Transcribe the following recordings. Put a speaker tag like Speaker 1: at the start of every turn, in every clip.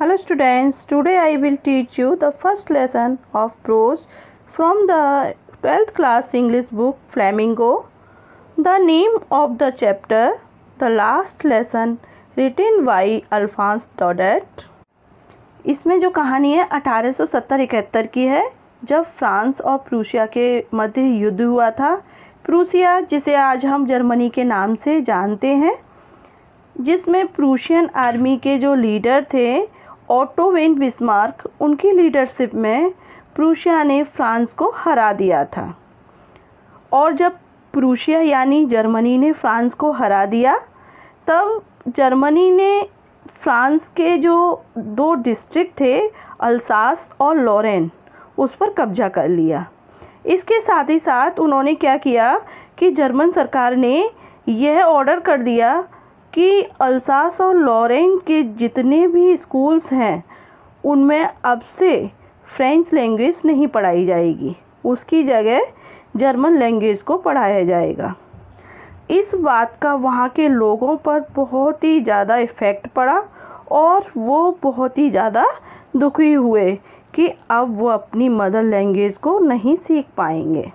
Speaker 1: Hello students, today I will teach you the first lesson of prose from the 12th class English book Flamingo. The name of the chapter, the last lesson, written by Alphonse Daudet. इसमें जो कहानी है 1870-71 की है, जब France और Prussia के मध्य युद्ध हुआ था। प्रूसिया, जिसे आज हम जर्मनी के नाम से जानते हैं, जिसमें प्रूशियन आर्मी के जो लीडर थे ऑटो वेन बिस्मार्क, उनकी लीडरशिप में प्रूशिया ने फ्रांस को हरा दिया था। और जब प्रूशिया यानी जर्मनी ने फ्रांस को हरा दिया, तब जर्मनी ने फ्रांस के जो दो डिस्ट्रिक्ट थे अल्सास और लॉरेन, उस पर कब्जा कर लिया। इसके साथ ही साथ उन्होंने क्या किया कि जर्मन सरकार ने यह ऑर्डर कर दिया कि अल्सास और लॉरेन के जितने भी स्कूल्स हैं उनमें अब से फ्रेंच लैंग्वेज नहीं पढ़ाई जाएगी, उसकी जगह जर्मन लैंग्वेज को पढ़ाया जाएगा। इस बात का वहाँ के लोगों पर बहुत ही ज़्यादा इफ़ेक्ट पड़ा और वो बहुत ही ज़्यादा दुखी हुए कि अब वो अपनी मदर लैंग्वेज को नहीं सीख पाएंगे।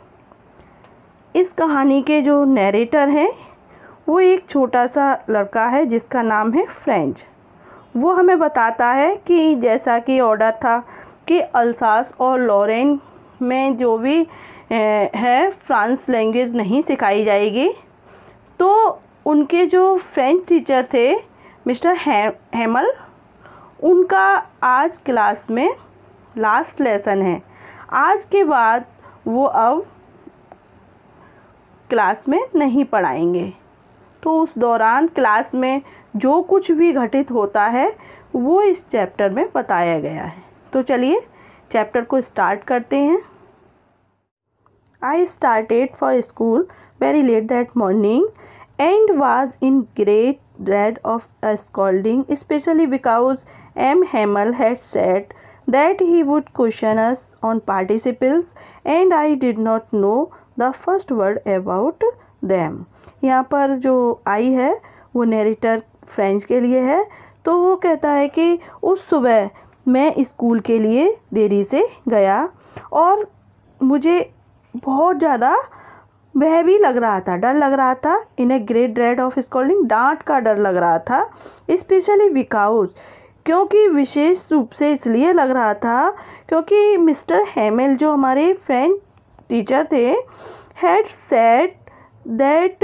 Speaker 1: इस कहानी के जो नैरेटर हैं वो एक छोटा सा लड़का है जिसका नाम है फ्रेंच। वो हमें बताता है कि जैसा कि ऑर्डर था कि अल्सास और लॉरेन में जो भी है फ्रांस लैंग्वेज नहीं सिखाई जाएगी। तो उनके जो फ्रेंच टीचर थे मिस्टर हेमल, उनका आज क्लास में लास्ट लेसन है। आज के बाद वो अब क्लास में नहीं पढ़ाएंगे। तो उस दौरान क्लास में जो कुछ भी घटित होता है वो इस चैप्टर में बताया गया है। तो चलिए चैप्टर को स्टार्ट करते हैं। I started for school very late that morning and was in great dread of a scolding, especially because M. Hamel had said that he would question us on participles and I did not know the first word about them। यहाँ पर जो आई है वो narrator French के लिए है। तो वो कहता है कि उस सुबह मैं स्कूल के लिए देरी से गया और मुझे बहुत ज़्यादा वह भी लग रहा था, डर लग रहा था। इन a great dread of scrolling, डांट का डर लग रहा था। स्पेशली बिकॉज, क्योंकि विशेष रूप से इसलिए लग रहा था क्योंकि मिस्टर हेमेल जो हमारे फ्रेंच टीचर थे had said that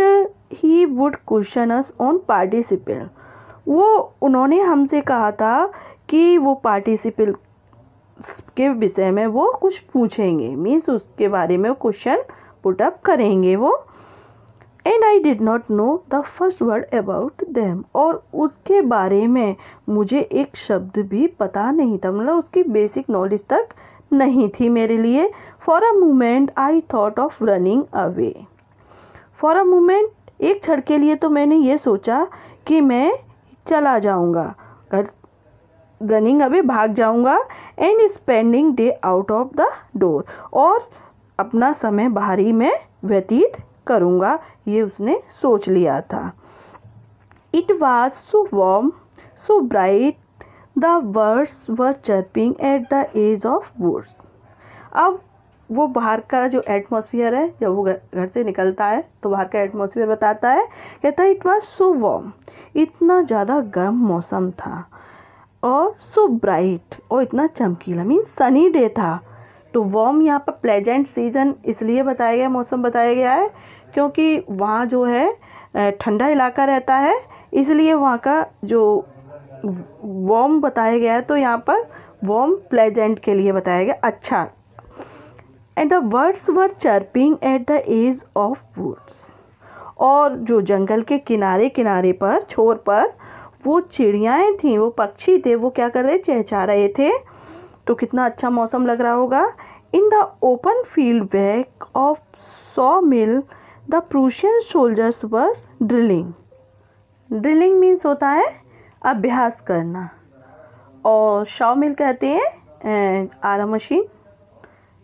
Speaker 1: he would question us on participle. वो उन्होंने हमसे कहा था कि वो पार्टिसिपल के विषय में वो कुछ पूछेंगे, मीन्स उसके बारे में क्वेश्चन पुटअप करेंगे वो। And I did not know the first word about them, और उसके बारे में मुझे एक शब्द भी पता नहीं था, मतलब उसकी बेसिक नॉलेज तक नहीं थी मेरे लिए। For a moment I thought of running away. For a moment, एक क्षण के लिए तो मैंने ये सोचा कि मैं चला जाऊंगा, घर रनिंग अवे भाग जाऊंगा। And spending day out of the door, और अपना समय बाहरी में व्यतीत करूंगा, ये उसने सोच लिया था। It was so warm so bright the birds were chirping at the edge of woods. अब वो बाहर का जो एटमॉस्फेयर है, जब वो घर से निकलता है तो बाहर का एटमॉस्फेयर बताता है। कहता है इट वाज सो वार्म, इतना ज़्यादा गर्म मौसम था, और सो ब्राइट, और इतना चमकीला, मीन्स सनी डे था। तो वार्म यहाँ पर प्लेजेंट सीजन इसलिए बताया गया, मौसम बताया गया है क्योंकि वहाँ जो है ठंडा इलाका रहता है, इसलिए वहाँ का जो वार्म बताया गया है। तो यहाँ पर वार्म प्लेजेंट के लिए बताया गया, अच्छा। And the birds were chirping at the edge of woods, और जो जंगल के किनारे किनारे पर, छोर पर वो चिड़ियाएँ थीं, वो पक्षी थे, वो क्या कर रहे, चहचहा रहे थे। तो कितना अच्छा मौसम लग रहा होगा। In the open field back of saw mill the Prussian soldiers were drilling. Drilling means होता है अभ्यास करना, और शॉ मिल कहते हैं आरा मशीन,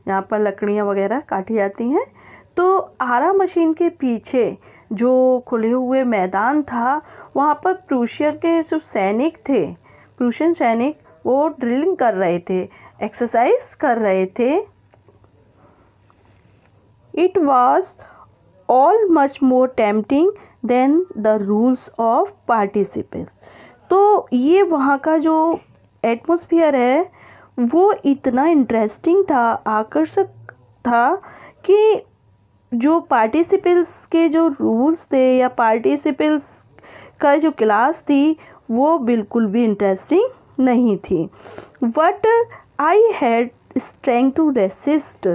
Speaker 1: यहाँ पर लकड़ियाँ वगैरह काटी जाती हैं। तो आरा मशीन के पीछे जो खुले हुए मैदान था, वहाँ पर प्रूशिया के जो सैनिक थे, प्रूशियन सैनिक, वो ड्रिलिंग कर रहे थे, एक्सरसाइज कर रहे थे। It was all much more tempting than the rules of participants. तो ये वहाँ का जो एटमॉस्फेयर है वो इतना इंटरेस्टिंग था, आकर्षक था कि जो पार्टिसिपेंट्स के जो रूल्स थे या पार्टिसिपेंट्स का जो क्लास थी वो बिल्कुल भी इंटरेस्टिंग नहीं थी। But I had strength to resist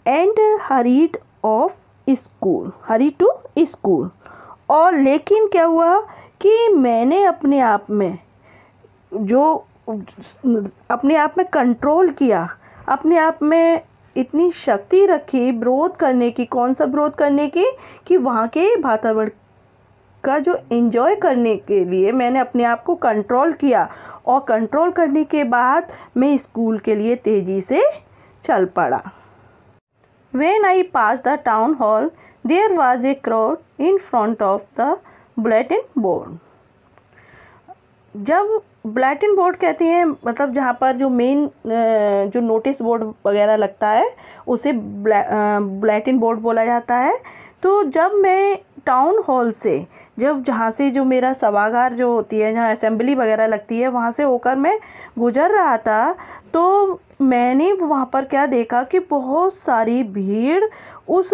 Speaker 1: and hurried to school. और लेकिन क्या हुआ कि मैंने अपने आप में कंट्रोल किया, अपने आप में इतनी शक्ति रखी विरोध करने की। कौन सा विरोध करने की? कि वहाँ के वातावरण का जो एंजॉय करने के लिए मैंने अपने आप को कंट्रोल किया, और कंट्रोल करने के बाद मैं स्कूल के लिए तेज़ी से चल पड़ा। When I passed the town hall, there was a crowd in front of the bulletin board. जब बुलेटिन बोर्ड कहते हैं मतलब जहाँ पर जो मेन जो नोटिस बोर्ड वगैरह लगता है उसे बुलेटिन बोर्ड बोला जाता है। तो जब मैं टाउन हॉल से जहाँ से जो मेरा सभागार जो होती है, जहाँ असेंबली वगैरह लगती है, वहाँ से होकर मैं गुजर रहा था, तो मैंने वहाँ पर क्या देखा कि बहुत सारी भीड़ उस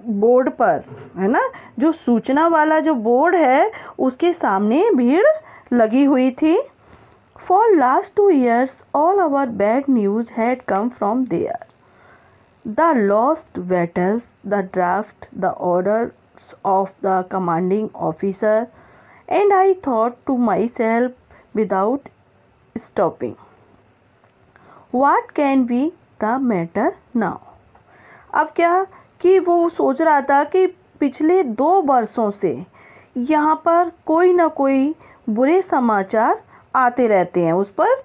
Speaker 1: बोर्ड पर, है ना, जो सूचना वाला जो बोर्ड है उसके सामने भीड़ लगी हुई थी। For last 2 years all our bad news had come from there. The lost battles, the draft, the orders of the commanding officer, and I thought to myself without stopping, what can be the matter now? अब क्या कि वो सोच रहा था कि पिछले 2 वर्षों से यहाँ पर कोई ना कोई बुरे समाचार आते रहते हैं। उस पर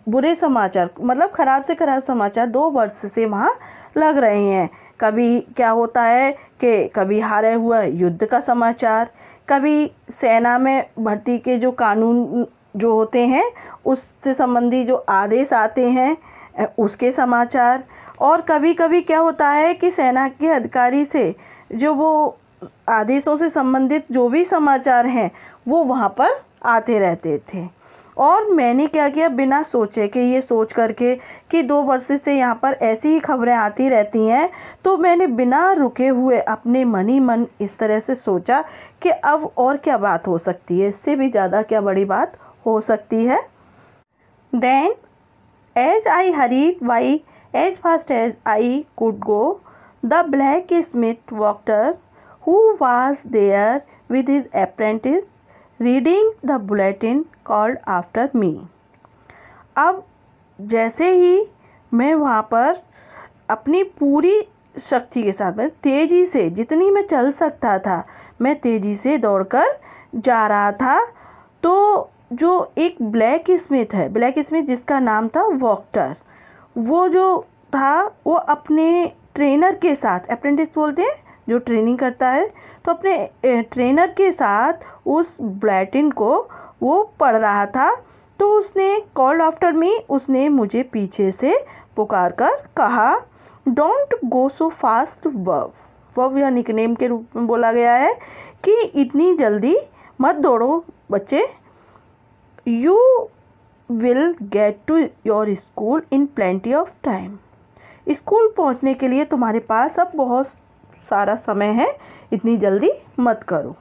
Speaker 1: बुरे समाचार मतलब ख़राब से ख़राब समाचार 2 वर्ष से वहाँ लग रहे हैं। कभी क्या होता है कि कभी हारे हुआ युद्ध का समाचार, कभी सेना में भर्ती के जो कानून जो होते हैं उससे संबंधी जो आदेश आते हैं उसके समाचार, और कभी कभी क्या होता है कि सेना के अधिकारी से जो वो आदेशों से संबंधित जो भी समाचार हैं वो वहाँ पर आते रहते थे। और मैंने क्या किया, बिना सोचे कि ये सोच करके कि 2 वर्ष से यहाँ पर ऐसी ही खबरें आती रहती हैं, तो मैंने बिना रुके हुए अपने मन ही मन इस तरह से सोचा कि अब और क्या बात हो सकती है, इससे भी ज़्यादा क्या बड़ी बात हो सकती है। Then as I hurried by as fast as I could go, the blacksmith worker who was there with his apprentice reading the bulletin called after me. अब जैसे ही मैं वहाँ पर अपनी पूरी शक्ति के साथ में तेज़ी से, जितनी मैं चल सकता था, मैं तेज़ी से दौड़कर जा रहा था, तो जो एक ब्लैक स्मिथ जिसका नाम था वॉक्टर, वो जो था वो अपने ट्रेनर के साथ, अप्रेंटिस बोलते हैं जो ट्रेनिंग करता है, तो अपने ट्रेनर के साथ उस बुलेटिन को वो पढ़ रहा था। तो उसने कॉल्ड आफ्टर मी, उसने मुझे पीछे से पुकार कर कहा, डोंट गो सो फास्ट वव या निकनेम के रूप में बोला गया है कि इतनी जल्दी मत दौड़ो बच्चे, you will get to your school in plenty of time. School पहुंचने के लिए तुम्हारे पास अब बहुत सारा समय है, इतनी जल्दी मत करो।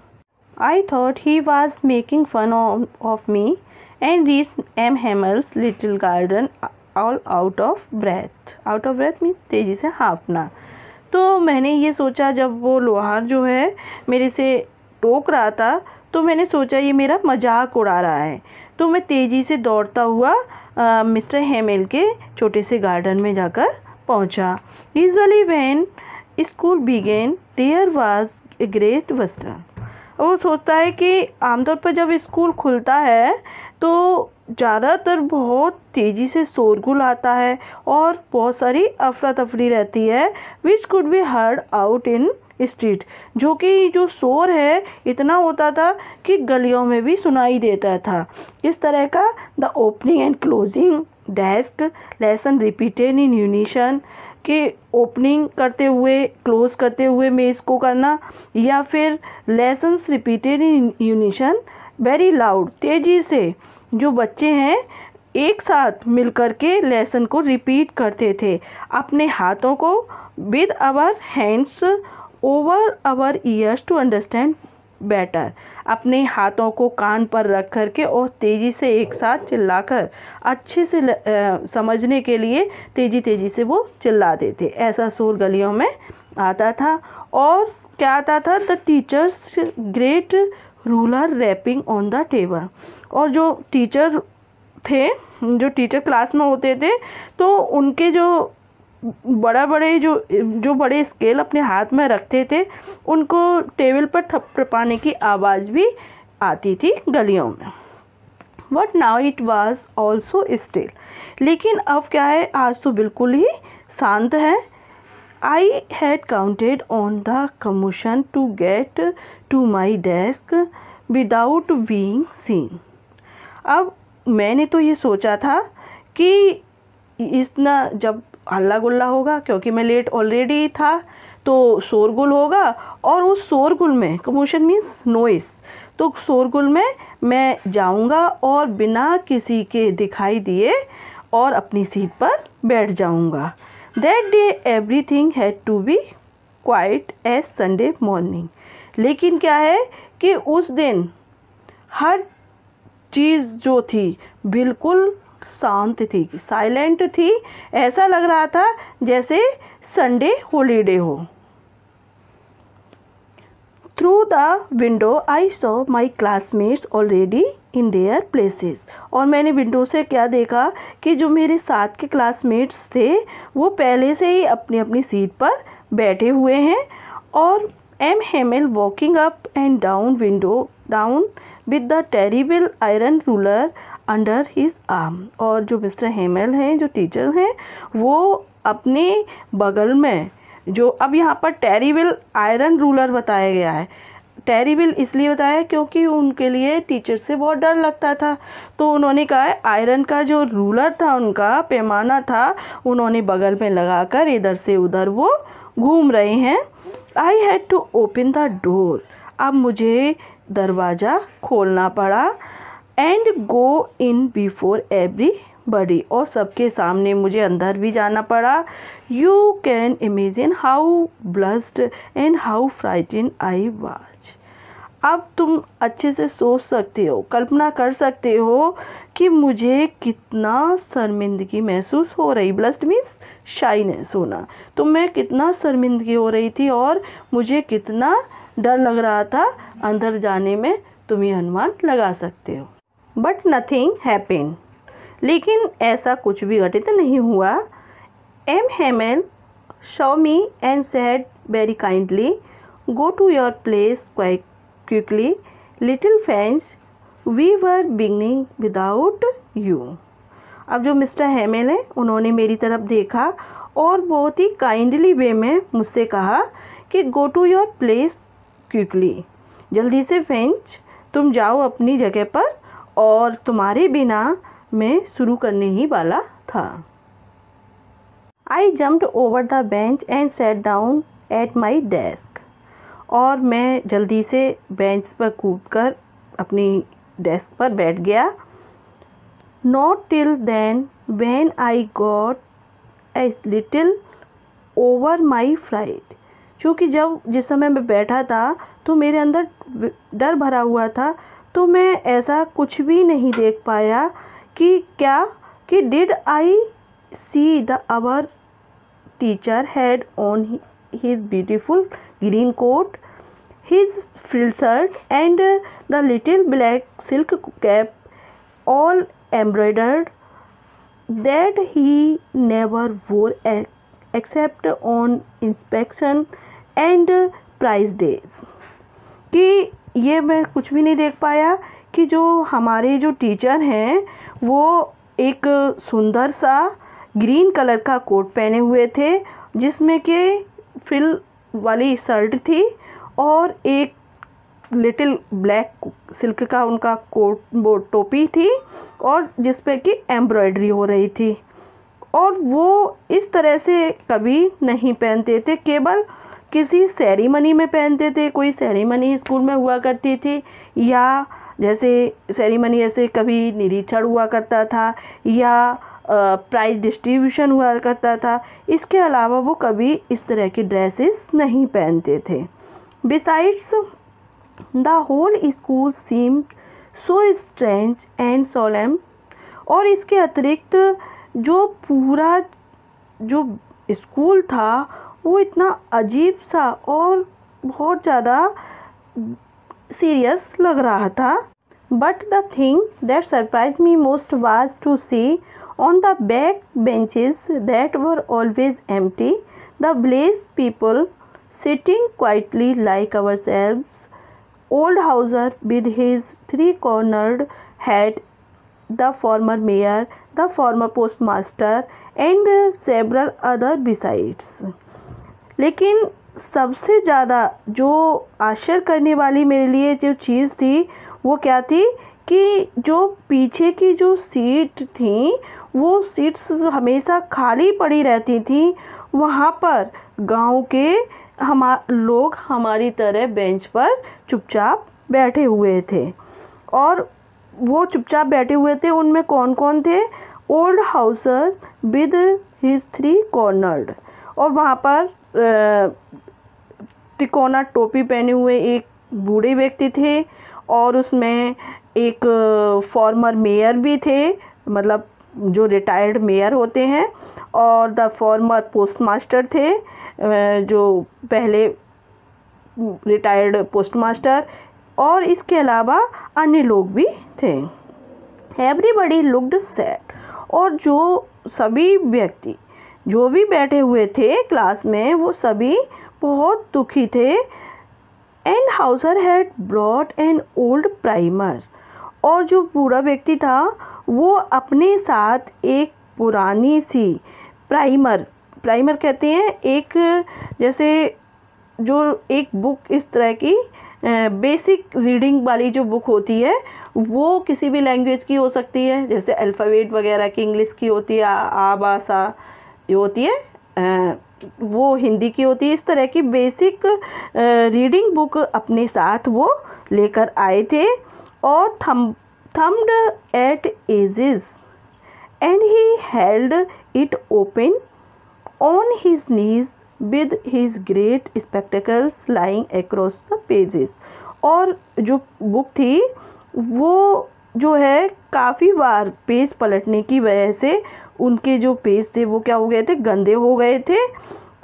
Speaker 1: I thought he was making fun of me and reached M Hamel's little garden all out of breath means तेज़ी से हाँफना। तो मैंने ये सोचा, जब वो लोहार जो है मेरे से टोक रहा था, तो मैंने सोचा ये मेरा मजाक उड़ा रहा है। तो मैं तेज़ी से दौड़ता हुआ मिस्टर हेमेल के छोटे से गार्डन में जाकर पहुंचा। Usually when school began there was a great bustle. वो सोचता है कि आमतौर पर जब स्कूल खुलता है तो ज़्यादातर बहुत तेज़ी से शोरगुल आता है और बहुत सारी अफरा तफरी रहती है, which could be heard out in street, जो कि जो शोर है इतना होता था कि गलियों में भी सुनाई देता था। किस तरह का? The opening and closing desk lessons repeated in unison, कि ओपनिंग करते हुए क्लोज करते हुए मेज़ को करना, या फिर lessons repeated in unison very loud, तेज़ी से जो बच्चे हैं एक साथ मिलकर के लेसन को रिपीट करते थे। अपने हाथों को with our hands over our ears to understand better, अपने हाथों को कान पर रख कर के और तेज़ी से एक साथ चिल्लाकर अच्छे से समझने के लिए तेज़ी से वो चिल्लाते थे। ऐसा शोर गलियों में आता था। और क्या आता था? The teachers great ruler rapping on the table, और जो टीचर थे, जो टीचर क्लास में होते थे, तो उनके जो बड़े स्केल अपने हाथ में रखते थे, उनको टेबल पर थपथपाने की आवाज़ भी आती थी गलियों में। But now it was also still, लेकिन अब क्या है? आज तो बिल्कुल ही शांत है। I had counted on the commotion to get to my desk without being seen. अब मैंने तो ये सोचा था कि इतना जब हल्ला गुल्ला होगा, क्योंकि मैं लेट ऑलरेडी था, तो शोरगुल होगा, और उस शोरगुल में, कमोशन मीन्स नॉइस, तो शोरगुल में मैं जाऊंगा और बिना किसी के दिखाई दिए और अपनी सीट पर बैठ जाऊंगा। That day everything had to be quiet as Sunday morning, लेकिन क्या है कि उस दिन हर चीज़ जो थी बिल्कुल शांत थी, साइलेंट थी। ऐसा लग रहा था जैसे संडे हॉलीडे हो। Through the window I saw my classmates already in their places, और मैंने विंडो से क्या देखा कि जो मेरे साथ के क्लासमेट्स थे वो पहले से ही अपनी अपनी सीट पर बैठे हुए हैं। और M Hamel walking up and down window down with the terrible iron ruler under his arm, और जो मिस्टर हेमेल हैं, जो टीचर हैं, वो अपने बगल में जो, अब यहाँ पर टेरिबल आयरन रूलर बताया गया है। टेरिबल इसलिए बताया क्योंकि उनके लिए टीचर से बहुत डर लगता था, तो उन्होंने कहा है आयरन का जो रूलर था, उनका पैमाना था, उन्होंने बगल में लगाकर इधर से उधर वो घूम रहे हैं। I had to open the door, अब मुझे दरवाज़ा खोलना पड़ा, and go in before everybody, और सबके सामने मुझे अंदर भी जाना पड़ा। You can imagine how blushed and how frightened I was. अब तुम अच्छे से सोच सकते हो, कल्पना कर सकते हो कि मुझे कितना शर्मिंदगी महसूस हो रही। ब्लस्ड मीन्स शाइनेस होना, तो मैं कितना शर्मिंदगी हो रही थी और मुझे कितना डर लग रहा था अंदर जाने में, तुम ये अनुमान लगा सकते हो। बट नथिंग हैपेंड, लेकिन ऐसा कुछ भी घटित नहीं हुआ। M Hamel show me and said very kindly, go to your place quite quickly little friends, we were beginning without you. अब जो मिस्टर हेमेल हैं, उन्होंने मेरी तरफ देखा और बहुत ही काइंडली वे में मुझसे कहा कि go to your place quickly, जल्दी से फ्रेंच तुम जाओ अपनी जगह पर, और तुम्हारे बिना मैं शुरू करने ही वाला था। आई jumped over the bench and set down at my desk, और मैं जल्दी से बेंच पर कूदकर अपनी डेस्क पर बैठ गया। Not till then when I got a little over my fright, क्योंकि जिस समय मैं बैठा था तो मेरे अंदर डर भरा हुआ था, तो मैं ऐसा कुछ भी नहीं देख पाया कि did I see the our teacher had on his beautiful green coat, his frill shirt and the little black silk cap all embroidered that he never wore except on inspection and prize days। कि ये मैं कुछ भी नहीं देख पाया कि जो हमारे जो टीचर हैं वो एक सुंदर सा ग्रीन कलर का कोट पहने हुए थे, जिसमें के फ्रिल वाली शर्ट थी और एक लिटिल ब्लैक सिल्क का उनका कोट वो टोपी थी और जिस पे कि एम्ब्रॉयडरी हो रही थी। और वो इस तरह से कभी नहीं पहनते थे, केवल किसी सेरेमनी में पहनते थे। कोई सेरेमनी स्कूल में हुआ करती थी या जैसे सेरेमनी ऐसे कभी निरीक्षण हुआ करता था या प्राइज डिस्ट्रीब्यूशन हुआ करता था। इसके अलावा वो कभी इस तरह की ड्रेसेस नहीं पहनते थे। Besides the whole school seemed so strange and solemn. और इसके अतिरिक्त जो पूरा जो स्कूल था वो इतना अजीब सा और बहुत ज़्यादा सीरियस लग रहा था। But the thing that surprise me most was to see on the back benches that were always empty the village people sitting quietly like ourselves. Old Hauser with his three-cornered head, the former mayor, the former postmaster and several other besides. लेकिन सबसे ज़्यादा जो आश्चर्य करने वाली मेरे लिए जो चीज़ थी वो क्या थी कि जो पीछे की जो सीट थी वो सीट्स हमेशा खाली पड़ी रहती थी। वहाँ पर गांव के लोग हमारी तरह बेंच पर चुपचाप बैठे हुए थे। और वो चुपचाप बैठे हुए थे, उनमें कौन कौन थे? Old Hauser with his three cornered. और वहाँ पर तिकोना टोपी पहने हुए एक बूढ़े व्यक्ति थे और उसमें एक फॉर्मर मेयर भी थे, मतलब जो रिटायर्ड मेयर होते हैं, और द फॉर्मर पोस्टमास्टर थे, जो पहले रिटायर्ड पोस्टमास्टर, और इसके अलावा अन्य लोग भी थे। Everybody looked sad. और जो सभी व्यक्ति जो भी बैठे हुए थे क्लास में वो सभी बहुत दुखी थे। And Hauser had brought an old primer. और जो बूढ़ा व्यक्ति था वो अपने साथ एक पुरानी सी प्राइमर कहते हैं, एक जैसे जो एक बुक इस तरह की बेसिक रीडिंग वाली जो बुक होती है वो किसी भी लैंग्वेज की हो सकती है, जैसे अल्फ़ाबेट वगैरह की इंग्लिश की होती है, आबासा जो होती है वो हिंदी की होती है। इस तरह की बेसिक रीडिंग बुक अपने साथ वो लेकर आए थे और thumbed at edges and he held it open on his knees with his great spectacles lying across the pages. और जो बुक थी वो जो है काफ़ी बार पेज पलटने की वजह से उनके जो पेज थे वो क्या हो गए थे, गंदे हो गए थे।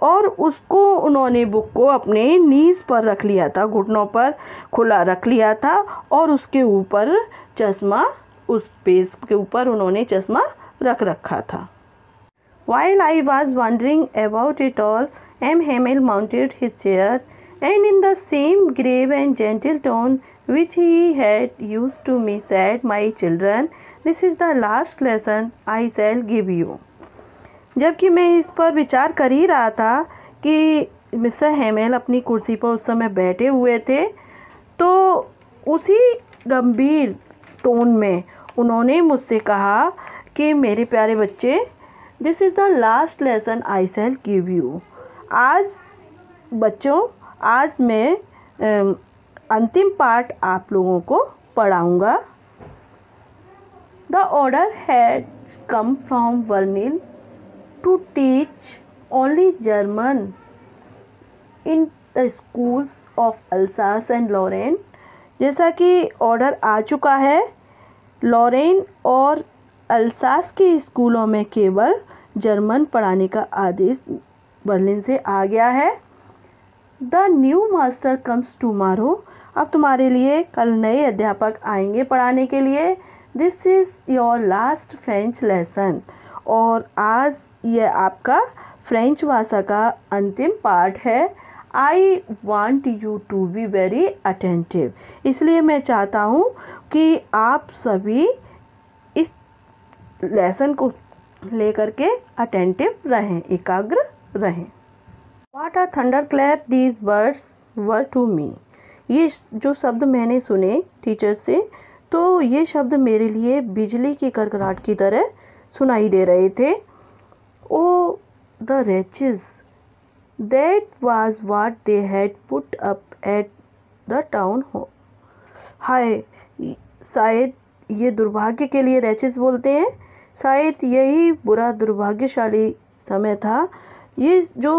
Speaker 1: और उसको उन्होंने बुक को अपने नीज़ पर रख लिया था, घुटनों पर खुला रख लिया था और उसके ऊपर चश्मा, उस पेज के ऊपर उन्होंने चश्मा रख रखा था। While I was wondering about it all, M. Hamel mounted his chair and in the same grave and gentle tone which he had used to me said, "My children, this is the last lesson I shall give you." जबकि मैं इस पर विचार कर ही रहा था कि mister Hamel अपनी कुर्सी पर उस समय बैठे हुए थे, तो उसी गंभीर टोन में उन्होंने मुझसे कहा कि मेरे प्यारे बच्चे, this is the last lesson I shall give you. आज बच्चों, आज मैं अंतिम पाठ आप लोगों को पढ़ाऊँगा। The order had come from वर्निल to teach only German in the schools of Alsace and Lorraine। जैसा कि ऑर्डर आ चुका है, लॉरेन और अल्सास के स्कूलों में केवल जर्मन पढ़ाने का आदेश बर्लिन से आ गया है। The new master comes tomorrow. अब तुम्हारे लिए कल नए अध्यापक आएंगे पढ़ाने के लिए। This is your last French lesson. और आज यह आपका फ्रेंच भाषा का अंतिम पाठ है। I want you to be very attentive. इसलिए मैं चाहता हूँ कि आप सभी इस लेसन को लेकर के अटेंटिव रहें, एकाग्र रहें। What a thunderclap these words were to me. ये जो शब्द मैंने सुने टीचर से, तो ये शब्द मेरे लिए बिजली की कड़कड़ाहट की तरह सुनाई दे रहे थे। Oh, the wretches! That was what they had put up at the town hall. हाय, शायद ये दुर्भाग्य के लिए रैचेस बोलते हैं। शायद यही बुरा दुर्भाग्यशाली समय था। ये जो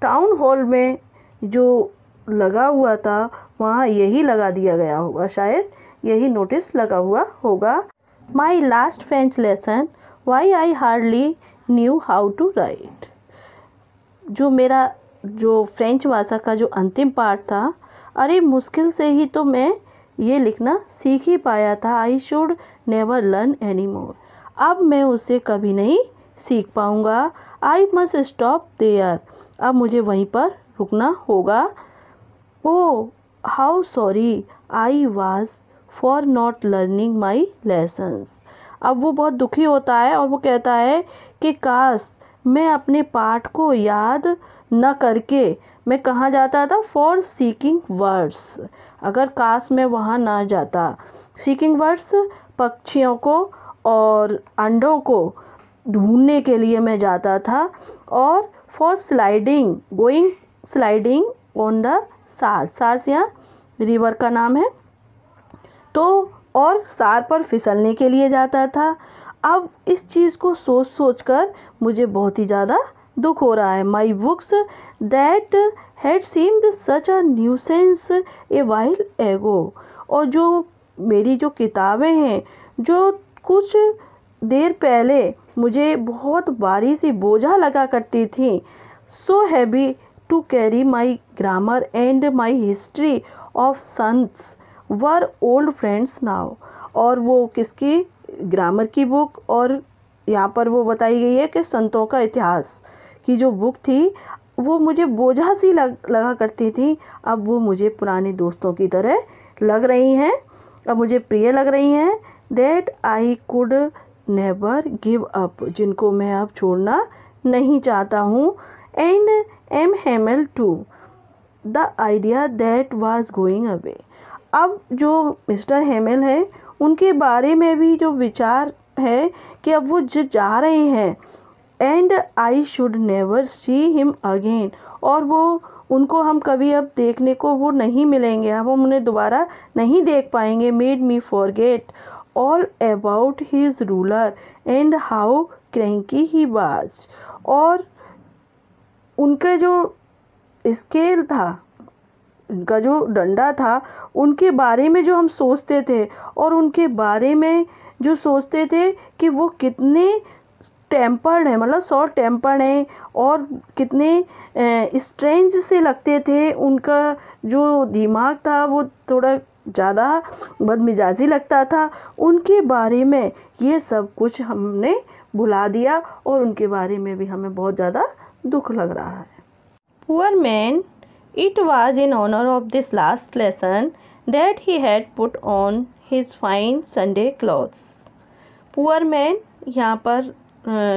Speaker 1: टाउन हॉल में जो लगा हुआ था, वहाँ यही लगा दिया गया होगा, शायद यही नोटिस लगा हुआ होगा। My last French lesson, why I hardly knew how to write. जो फ्रेंच भाषा का जो अंतिम पार्ट था, अरे मुश्किल से ही तो मैं ये लिखना सीख ही पाया था। I should never learn any more. अब मैं उसे कभी नहीं सीख पाऊँगा। I must stop there. अब मुझे वहीं पर रुकना होगा। Oh, how sorry I was for not learning my lessons. अब वो बहुत दुखी होता है और वो कहता है कि काश मैं अपने पाठ को याद न करके मैं कहाँ जाता था, फॉर सीकिंग वर्ड्स। अगर काश मैं वहाँ ना जाता। सीकिंग वर्ड्स पक्षियों को और अंडों को ढूंढने के लिए मैं जाता था। और for sliding, going sliding on the सार। सार्स यहाँ रिवर का नाम है। तो और सार पर फिसलने के लिए जाता था। अब इस चीज़ को सोच सोच कर मुझे बहुत ही ज़्यादा दुख हो रहा है। My books that had seemed such a nuisance a while एगो। और जो मेरी जो किताबें हैं, जो कुछ देर पहले मुझे बहुत भारी सी बोझा लगा करती थी, so heavy to carry my grammar and my history of saints were old friends now. और वो किसकी, ग्रामर की बुक, और यहाँ पर वो बताई गई है कि संतों का इतिहास की जो बुक थी, वो मुझे बोझा सी लगा करती थी। अब वो मुझे पुराने दोस्तों की तरह लग रही हैं, अब मुझे प्रिय लग रही हैं। That I could never give up, जिनको मैं अब छोड़ना नहीं चाहता हूँ। And M Hamel to the idea that was going away. अब जो मिस्टर हेमल है, उनके बारे में भी जो विचार है कि अब वो जा रहे हैं। And I should never see him again. और वो उनको हम कभी अब देखने को वो नहीं मिलेंगे, अब हम उन्हें दोबारा नहीं देख पाएंगे। Made me forget all about his ruler and how cranky he was. और उनका जो स्केल था, उनका जो डंडा था, उनके बारे में जो हम सोचते थे और उनके बारे में जो सोचते थे कि वो कितने टेम्पर्ड हैं, मतलब शॉर्ट टेम्पर्ड हैं और कितने स्ट्रेंज से लगते थे। उनका जो दिमाग था वो थोड़ा ज़्यादा बदमिजाजी लगता था। उनके बारे में ये सब कुछ हमने भुला दिया और उनके बारे में भी हमें बहुत ज़्यादा दुख लग रहा है। Poor man, it was in honor of this last lesson that he had put on his fine Sunday clothes. Poor man यहाँ पर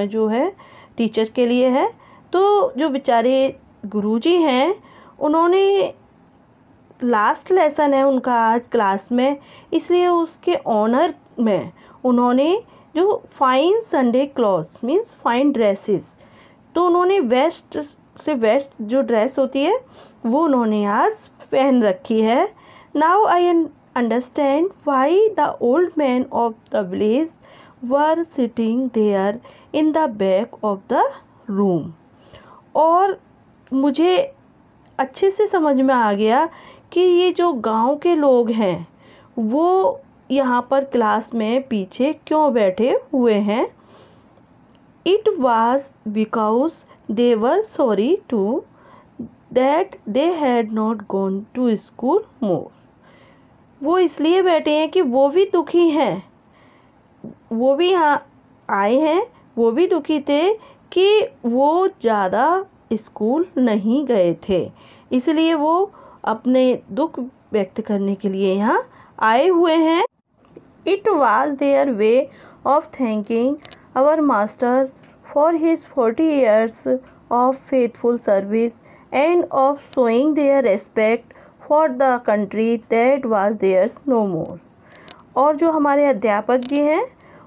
Speaker 1: जो है टीचर के लिए है। तो जो बेचारे गुरुजी हैं, उन्होंने लास्ट लेसन है उनका आज क्लास में, इसलिए उसके ऑनर में उन्होंने जो fine Sunday clothes means fine dresses, तो उन्होंने वेस्ट से वेस्ट जो ड्रेस होती है वो उन्होंने आज पहन रखी है। Now I understand why the old man of the village were sitting there in the back of the room. और मुझे अच्छे से समझ में आ गया कि ये जो गांव के लोग हैं वो यहाँ पर क्लास में पीछे क्यों बैठे हुए हैं। It was because they were sorry to that they had not gone to school more. वो इसलिए बैठे हैं कि वो भी दुखी हैं, वो भी यहाँ आए हैं, वो भी दुखी थे कि वो ज़्यादा स्कूल नहीं गए थे, इसलिए वो अपने दुख व्यक्त करने के लिए यहाँ आए हुए हैं। It was their way of thanking our master for his 40 years of faithful service and of showing their respect for the country that was theirs no more. और जो हमारे अध्यापक जी हैं,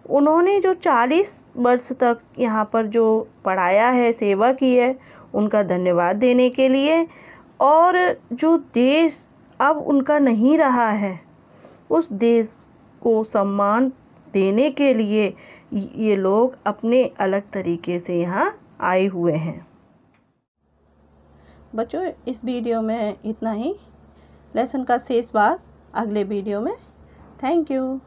Speaker 1: उन्होंने जो 40 वर्ष तक यहाँ पर जो पढ़ाया है, सेवा की है, उनका धन्यवाद देने के लिए, और जो देश अब उनका नहीं रहा है, उस देश को सम्मान देने के लिए ये लोग अपने अलग तरीके से यहाँ आए हुए हैं। बच्चों, इस वीडियो में इतना ही। लेसन का शेष भाग अगले वीडियो में। Thank you.